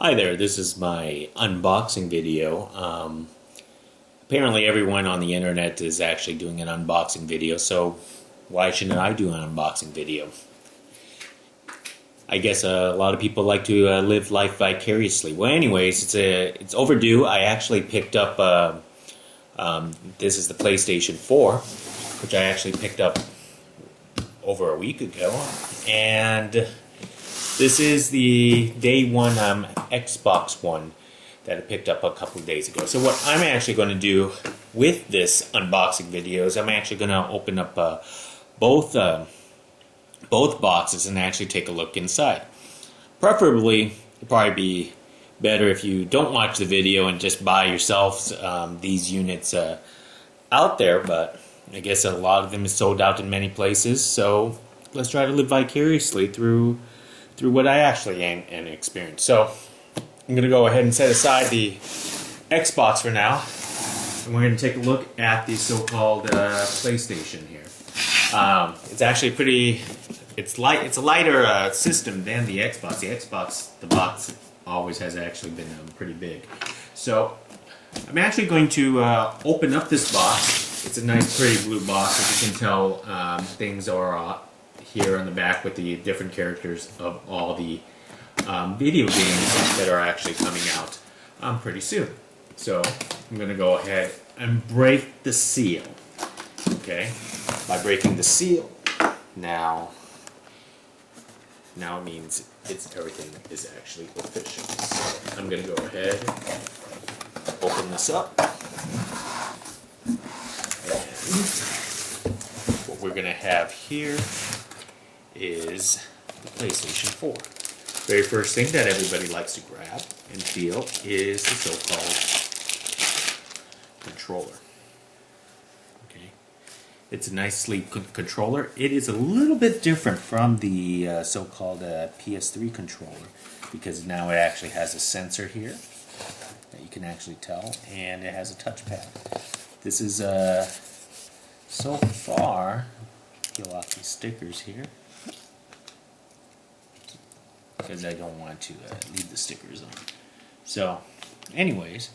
Hi there, this is my unboxing video. Apparently everyone on the internet is actually doing an unboxing video, so why shouldn't I do an unboxing video? I guess a lot of people like to live life vicariously. Well, anyways, it's overdue. I actually picked up, this is the PlayStation 4, which I actually picked up over a week ago, and this is the day one Xbox One that I picked up a couple of days ago. So what I'm actually going to do with this unboxing video is I'm actually going to open up both boxes and actually take a look inside. Preferably, it'd probably be better if you don't watch the video and just buy yourselves these units out there, but I guess a lot of them is sold out in many places, so let's try to live vicariously through what I actually and experience. So I'm going to go ahead and set aside the Xbox for now, and we're going to take a look at the so-called PlayStation here. It's actually it's a lighter system than the Xbox. The box always has actually been pretty big. So I'm actually going to open up this box. It's a nice, pretty blue box. As you can tell, things are here on the back with the different characters of all the video games that are actually coming out pretty soon. So I'm going to go ahead and break the seal. Okay, by breaking the seal, now it means everything is actually official. So I'm going to go ahead, open this up, and what we're going to have here is the PlayStation 4. Very first thing that everybody likes to grab and feel is the so-called controller. Okay, it's a nice sleek controller. It is a little bit different from the so-called PS3 controller because now it actually has a sensor here that you can actually tell, and it has a touchpad. This is so far, peel off these stickers here, because I don't want to leave the stickers on. So, anyways,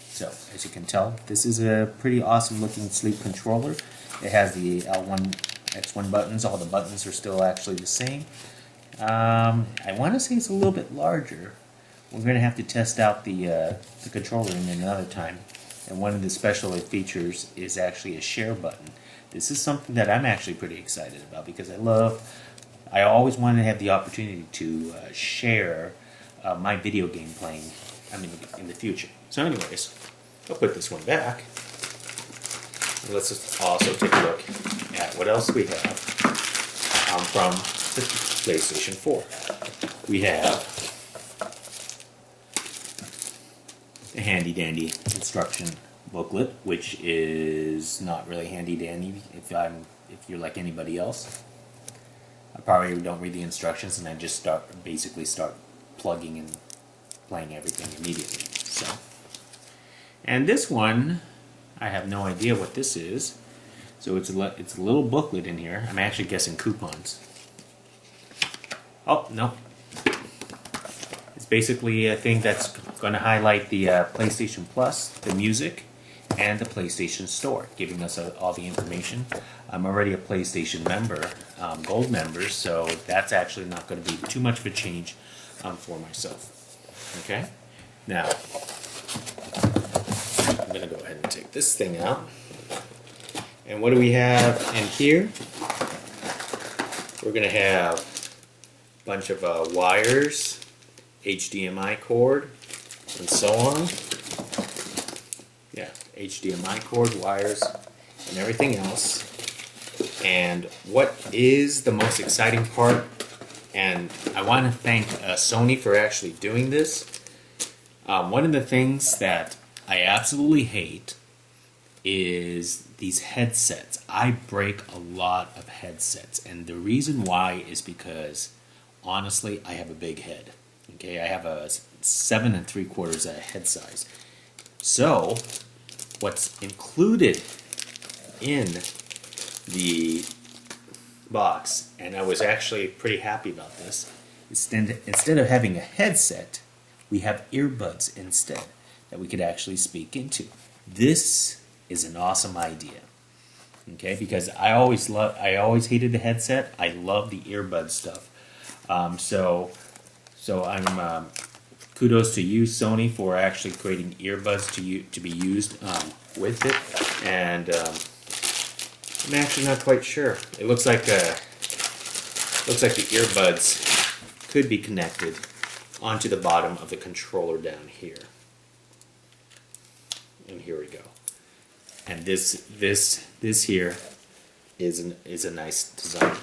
so as you can tell, this is a pretty awesome looking sleek controller. It has the L1, X1 buttons. All the buttons are still actually the same. I want to say it's a little bit larger. We're going to have to test out the controller in another time. And one of the special features is actually a share button. This is something that I'm actually pretty excited about because I always wanted to have the opportunity to share my video game playing, in the future. So anyways, I'll put this one back. And let's just also take a look at what else we have from the PlayStation 4. We have a handy-dandy instruction booklet, which is not really handy-dandy if you're like anybody else. I probably don't read the instructions and I just basically start plugging and playing everything immediately. So, and this one, I have no idea what this is. So it's a little booklet in here. I'm actually guessing coupons. Oh no, it's basically a thing that's going to highlight the PlayStation Plus, the music, and the PlayStation Store, giving us all the information. I'm already a PlayStation member, gold member, so that's actually not going to be too much of a change for myself. Okay? Now, I'm going to go ahead and take this thing out. And what do we have in here? We're going to have a bunch of wires, HDMI cord, and so on. Yeah, HDMI cord, wires, and everything else. And what is the most exciting part, and I want to thank Sony for actually doing this. One of the things that I absolutely hate is these headsets. I break a lot of headsets, and the reason why is because, honestly, I have a big head. Okay, I have a 7 3/4 head size. So, what's included in the box, and I was actually pretty happy about this, instead of having a headset, we have earbuds instead that we could actually speak into. This is an awesome idea. Okay, because I always hated the headset. I love the earbud stuff. So I'm kudos to you, Sony, for actually creating earbuds to be used with it. And I'm actually not quite sure. It looks like the earbuds could be connected onto the bottom of the controller down here. And here we go. And this here is a nice design.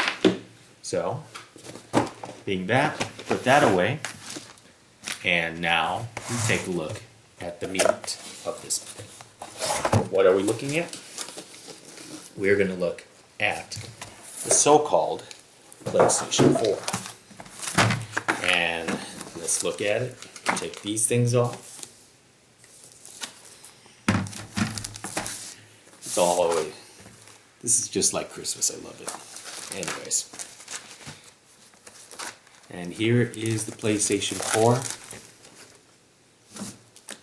So, being that, put that away, and now we take a look at the meat of this thing. What are we looking at? We're going to look at the so-called PlayStation 4. And let's look at it. Take these things off. It's all the way. This is just like Christmas. I love it. Anyways. And here is the PlayStation 4.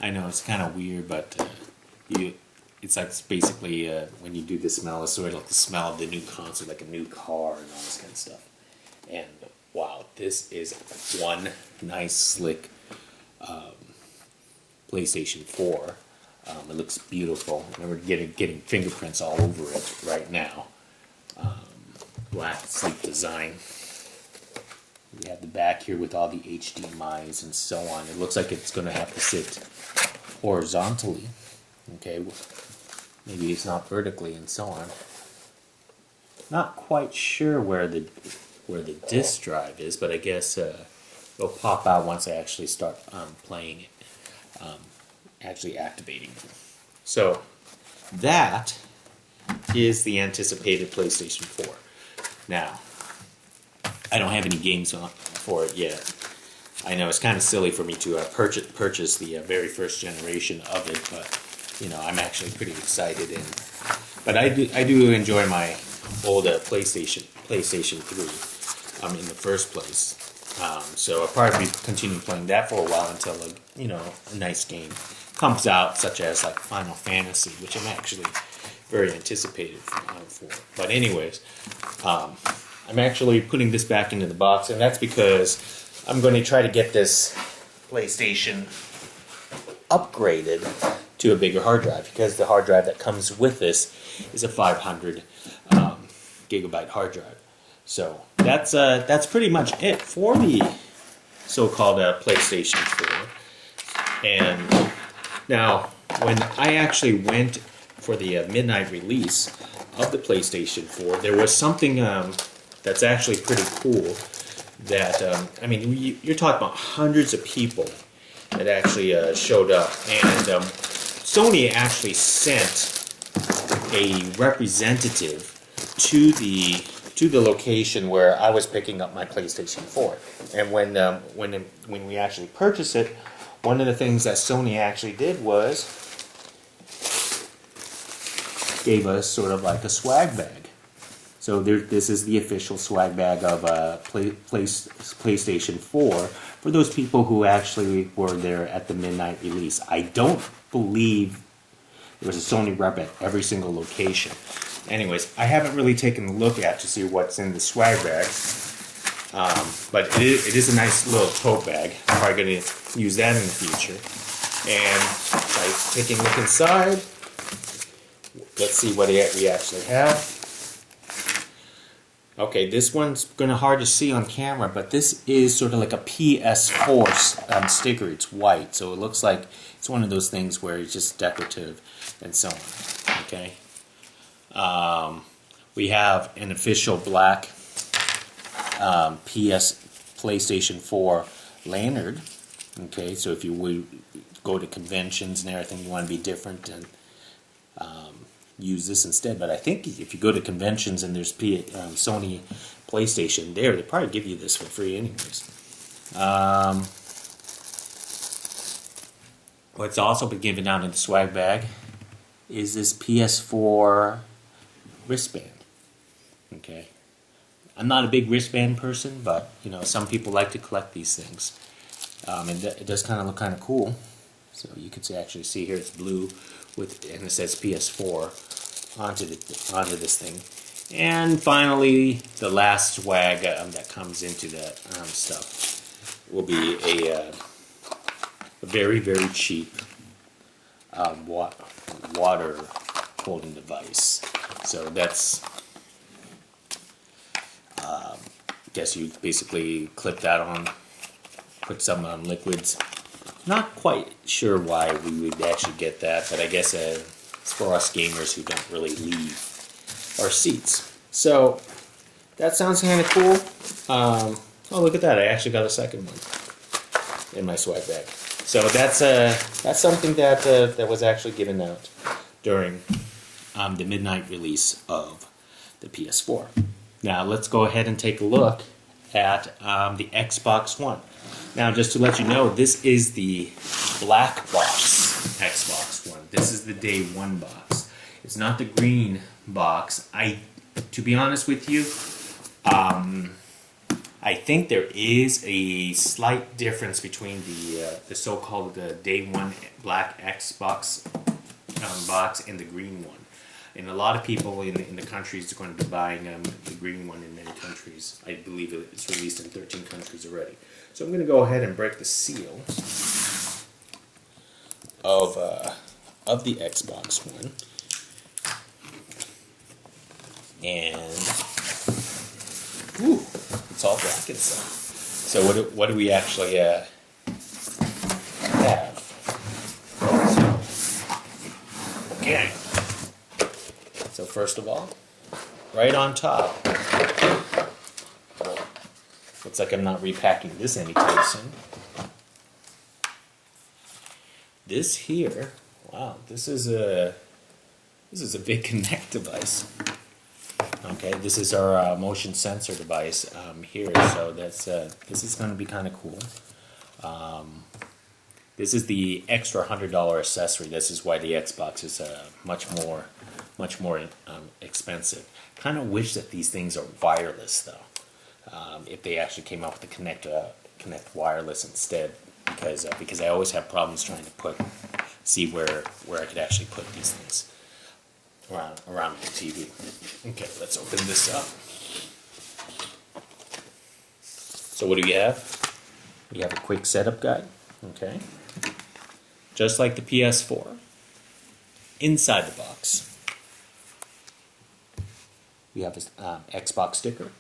I know it's kind of weird, but it's like basically when you do the smell, it's sort of like the smell of the new console, like a new car and all this kind of stuff. And wow, this is one nice, slick PlayStation 4. It looks beautiful, and we're getting fingerprints all over it right now. Black, sleek design. We have the back here with all the HDMIs and so on. It looks like it's going to have to sit horizontally. Okay, maybe it's not vertically and so on. Not quite sure where the disk drive is, but I guess it'll pop out once I actually start playing it, actually activating it. So that is the anticipated PlayStation 4. Now, I don't have any games for it yet. I know it's kind of silly for me to purchase the very first generation of it, but you know, I'm actually pretty excited. But I do enjoy my old PlayStation 3 in the first place. So I'll probably continue playing that for a while until a nice game comes out, such as like Final Fantasy, which I'm actually very anticipated for. But anyways, I'm actually putting this back into the box, and that's because I'm going to try to get this PlayStation upgraded to a bigger hard drive, because the hard drive that comes with this is a 500 gigabyte hard drive. So that's pretty much it for the so-called PlayStation 4. And now, when I actually went for the midnight release of the PlayStation 4, there was something that's actually pretty cool. That I mean, you're talking about hundreds of people that actually showed up, and Sony actually sent a representative to the location where I was picking up my PlayStation 4. And when we actually purchased it, one of the things that Sony actually did was gave us sort of like a swag bag. So this is the official swag bag of PlayStation 4 for those people who actually were there at the midnight release. I don't believe there was a Sony rep at every single location. Anyways, I haven't really taken a look at to see what's in the swag bag. But it is a nice little tote bag. I'm probably going to use that in the future. And by taking a look inside, let's see what we actually have. Okay, this one's gonna hard to see on camera, but this is sort of like a PS4 sticker. It's white, so it looks like it's one of those things where it's just decorative and so on. Okay, we have an official black PlayStation 4 lanyard. Okay, so if you would go to conventions and everything, you want to be different and use this instead. But I think if you go to conventions and there's Sony PlayStation there, they probably give you this for free anyways. What's also been given out in the swag bag is this PS4 wristband. Okay, I'm not a big wristband person, but you know, some people like to collect these things. And it does kind of look kind of cool. So you can actually see here it's blue and it says PS4 onto this thing. And finally, the last swag that comes into that stuff will be a very, very cheap water holding device. So that's, I guess you basically clip that on, put some on liquids. Not quite sure why we would actually get that, but I guess it's for us gamers who don't really leave our seats. So that sounds kind of cool. Oh, look at that! I actually got a second one in my swag bag. So that's something that was actually given out during the midnight release of the PS4. Now let's go ahead and take a look at the Xbox One. Now, just to let you know, this is the black box Xbox One. This is the day one box. It's not the green box. To be honest with you, I think there is a slight difference between the so-called day one black Xbox box and the green one. And a lot of people in the countries are going to be buying the green one in many countries. I believe it's released in 13 countries already. So I'm going to go ahead and break the seal of the Xbox One. And ooh, it's all black inside. So what do we actually have? Okay. So first of all, right on top, looks like I'm not repacking this anytime soon. This here, wow, this is a big Connect device. Okay, this is our motion sensor device here, so this is going to be kind of cool. This is the extra $100 accessory. This is why the Xbox is much more expensive. Kind of wish that these things are wireless though. If they actually came out with the Connect wireless instead, because I always have problems trying to see where I could actually put these things around the TV. Okay, let's open this up. So what do we have? We have a quick setup guide. Okay, just like the PS4. Inside the box, we have an Xbox sticker,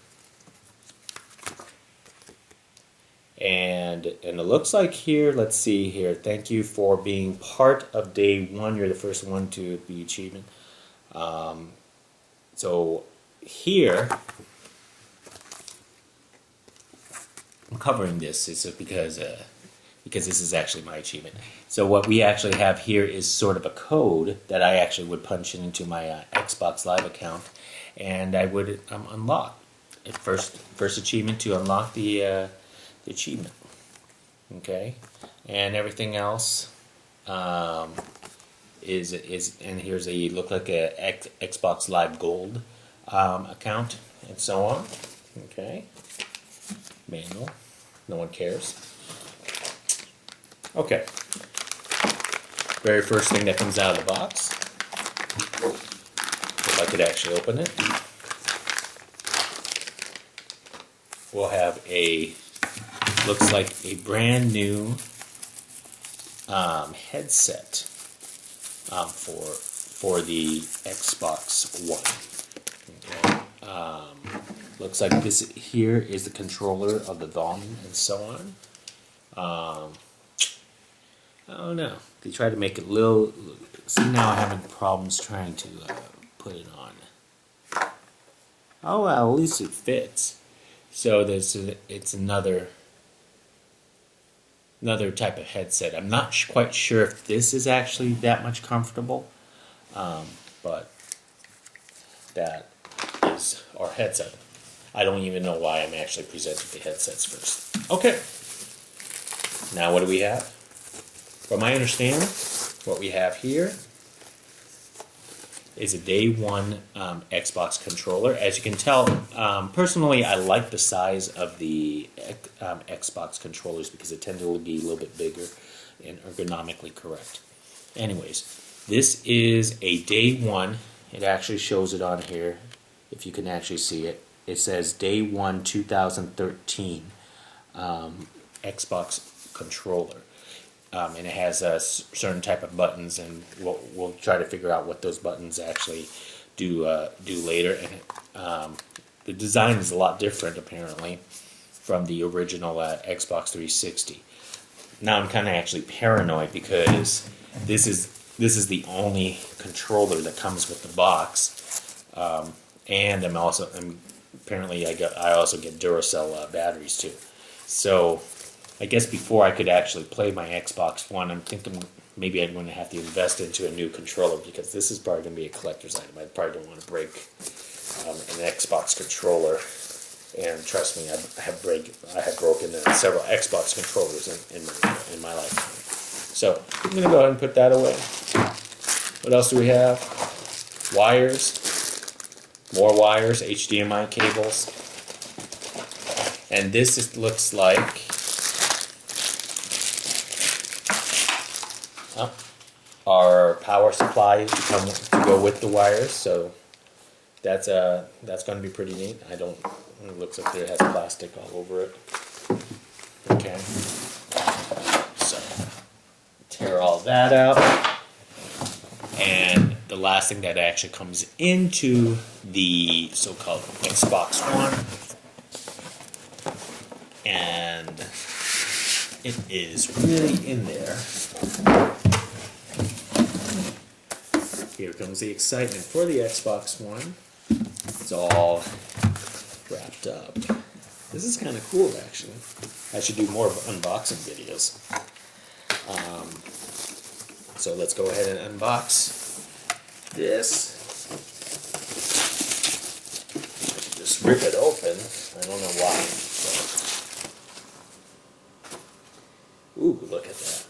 and it looks like here. Let's see here. Thank you for being part of day one. You're the first one to be achievement. So here, I'm covering this is because this is actually my achievement. So what we actually have here is sort of a code that I actually would punch into my Xbox Live account, and I would unlock it. First achievement to unlock the achievement. Okay, and everything else is and here's a look like a Xbox Live Gold account and so on. Okay, manual. No one cares. Okay. Very first thing that comes out of the box. If I could actually open it, we'll have looks like a brand new headset for the Xbox One. Okay. Looks like this here is the controller of the volume and so on. I don't know. They try to make it little. See, now I'm having problems trying to put it on. Oh well, at least it fits. So it's another type of headset. I'm not quite sure if this is actually that much comfortable, but that is our headset. I don't even know why I'm actually presenting the headsets first. Okay. Now what do we have? From my understanding, what we have here is a day one Xbox controller. As you can tell, personally, I like the size of the Xbox controllers because they tend to be a little bit bigger and ergonomically correct. Anyways, this is a day one. It actually shows it on here, if you can actually see it. It says day one 2013 Xbox controller. And it has a certain type of buttons, and we'll try to figure out what those buttons actually do later. And the design is a lot different, apparently, from the original Xbox 360. Now I'm kind of actually paranoid because this is the only controller that comes with the box, and apparently I also get Duracell batteries too. So I guess before I could actually play my Xbox One, I'm thinking maybe I'm going to have to invest into a new controller because this is probably going to be a collector's item. I probably don't want to break an Xbox controller. And trust me, I have broken several Xbox controllers in my life. So I'm going to go ahead and put that away. What else do we have? Wires, more wires, HDMI cables, and this looks like our power supply to go with the wires. So that's going to be pretty neat. It looks like it has plastic all over it. Okay. So tear all that out. And the last thing that actually comes into the so-called Xbox One, and it is really in there. Here comes the excitement for the Xbox One. It's all wrapped up. This is kind of cool, actually. I should do more unboxing videos. So let's go ahead and unbox this. Just rip it open. I don't know why. But... Ooh, look at that.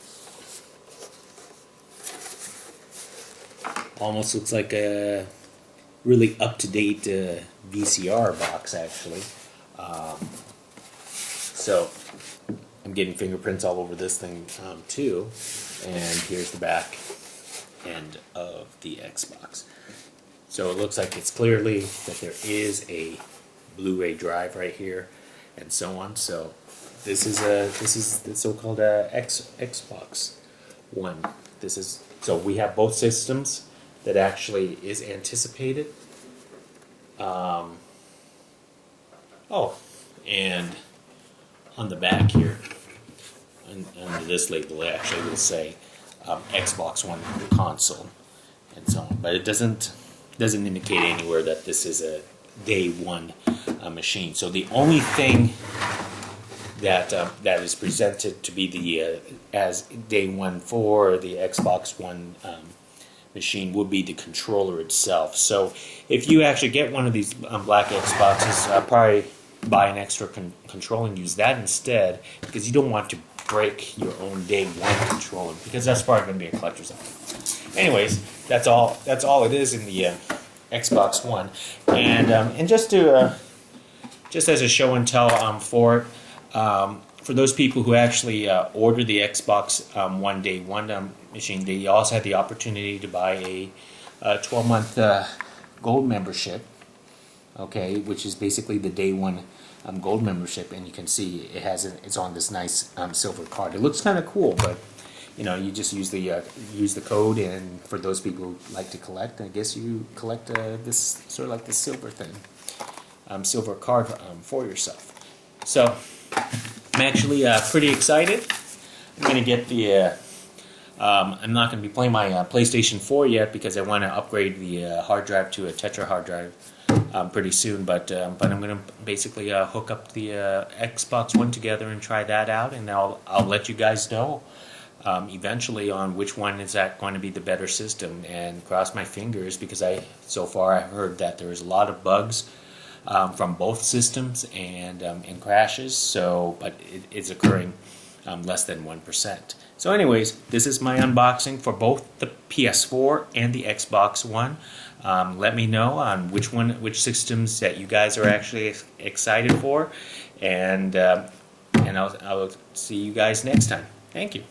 Almost looks like a really up-to-date VCR box, actually. So I'm getting fingerprints all over this thing too. And here's the back end of the Xbox. So it looks like it's clearly that there is a Blu-ray drive right here, and so on. So this is the so-called Xbox One. So we have both systems that actually is anticipated. And on the back here, under this label, it actually will say Xbox One console, and so on. But it doesn't indicate anywhere that this is a day one machine. So the only thing that is presented to be the as day one for the Xbox One machine would be the controller itself. So if you actually get one of these black Xboxes, probably buy an extra controller and use that instead, because you don't want to break your own day one controller, because that's probably going to be a collector's item. Anyways, that's all it is in the Xbox One, and just as a show and tell for it. For those people who actually order the Xbox One day one machine, they also had the opportunity to buy a 12-month gold membership, okay, which is basically the day one gold membership, and you can see it's on this nice silver card. It looks kind of cool, but you just use the code, and for those people who like to collect, I guess you collect this sort of like the silver thing, silver card for yourself. So I'm actually pretty excited. I'm going to get the... I'm not going to be playing my PlayStation 4 yet because I want to upgrade the hard drive to a Tetra hard drive pretty soon. But I'm going to basically hook up the Xbox One together and try that out, and I'll let you guys know eventually on which one is going to be the better system. And cross my fingers, because so far I've heard that there is a lot of bugs from both systems and crashes. But it's occurring less than 1%. So anyways, this is my unboxing for both the PS4 and the Xbox One. Let me know on which systems that you guys are actually excited for, and I'll see you guys next time. Thank you.